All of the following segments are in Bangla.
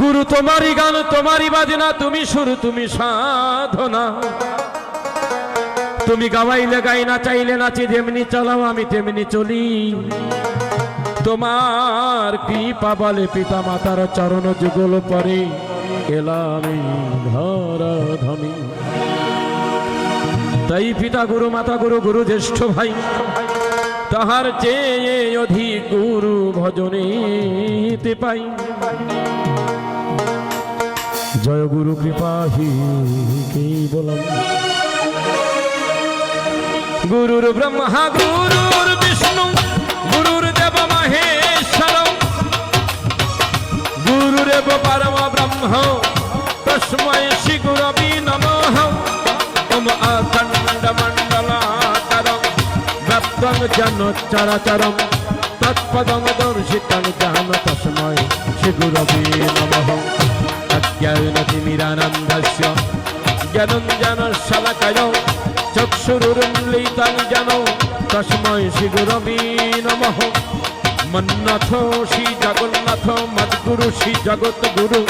গুরু তোমারই গান তোমারই বাজনা, তুমি সুর তুমি সাধনা। তুমি গাওয়াইলে গাই, না চাইলে নাচি, যেমনি চালাও আমি তেমনি চলি। তোমার কৃপা বলে পিতা মাতার চরণ যুগল পরে এলাম ধরা ধামি। তাই পিতা গুরু মাতা গুরু গুরু জ্যেষ্ঠ ভাই, তাহার চেয়ে অধিক গুরু ভজনেতে পাই। জয় গুরু কৃপাহি কেবলম। গুরুর ব্রহ্মা গুরুর বিষ্ণু গুরুর দেব মহেশ্বর, গুরুরেব পরম ব্রহ্ম তস্मै শ্রী গুরবে নমঃ। ওম অখণ্ড মণ্ডলাকারং ব্যাপ্তং যেন চরাচরং তৎপদং দর্শিতং যেন তস্मै শ্রী গুরবে নমঃ। অজ্ঞানতিমিরানন্দস্য জ্ঞানঞ্জন শলাকায় চক্ষুরুন্মিলিतं যেন তস্मै শ্রী গুরবে নমঃ। মন্নাথ শ্রী জগন্নাথ মদ্গুরু শ্রী জগৎগুরু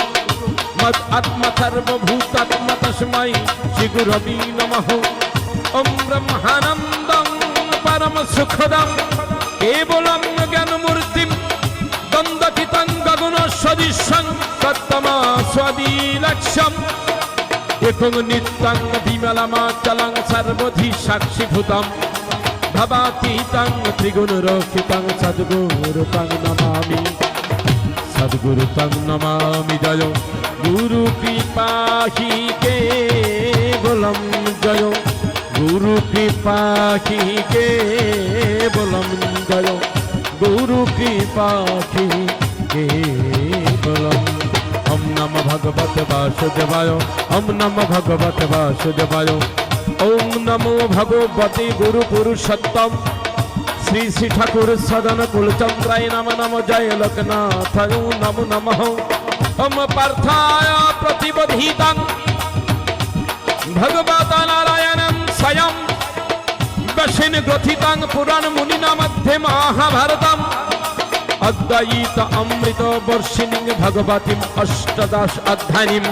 মদ আত্মা সর্বভূতাত্মা তস্मै শ্রী গুরবে নমঃ। ওম ব্রহ্মানন্দং পরম সুখদং কেবলং জ্ঞানমূর্তিং দ্বন্দ্বাতীতং গগন সদৃশং তত্ত্বমস্যাদিলক্ষ্যম। একং নিত্যং বিমলমাচলং সর্বধি সাক্ষীভূতম ভবাতীতং ত্রিগুণরক্ষিতং সদ্গুরুতং নমামি। সদ্গুরুতং নমামি। জয় গুরু কৃপাহি কেবলম। জয় গুরু কৃপাহি কেবলম। জয় গুরু কৃপাহি কেবলম। ওম নমো ভগবতে বাসুদেবায়। ওম নমো ভগবতে বাসুদেবায়। ওম নমো ভগবতে গুরু পুরুষোত্তম শ্রী শ্রী ঠাকুর সদন কুলচন্দ্রায় নম। নম জয় লোকনাথায় নমো নমঃ। ওম পার্থায় প্রতিবধিতং ভগবতা নারায়ণং স্বয়ং বশিন গ্রথিতং পুরাণ মুনিনা মধ্যে মহাভারতম অদ্বৈত অমৃত বর্ষিণীং ভগবতীম অষ্টাদশ অধ্যায়িনীম।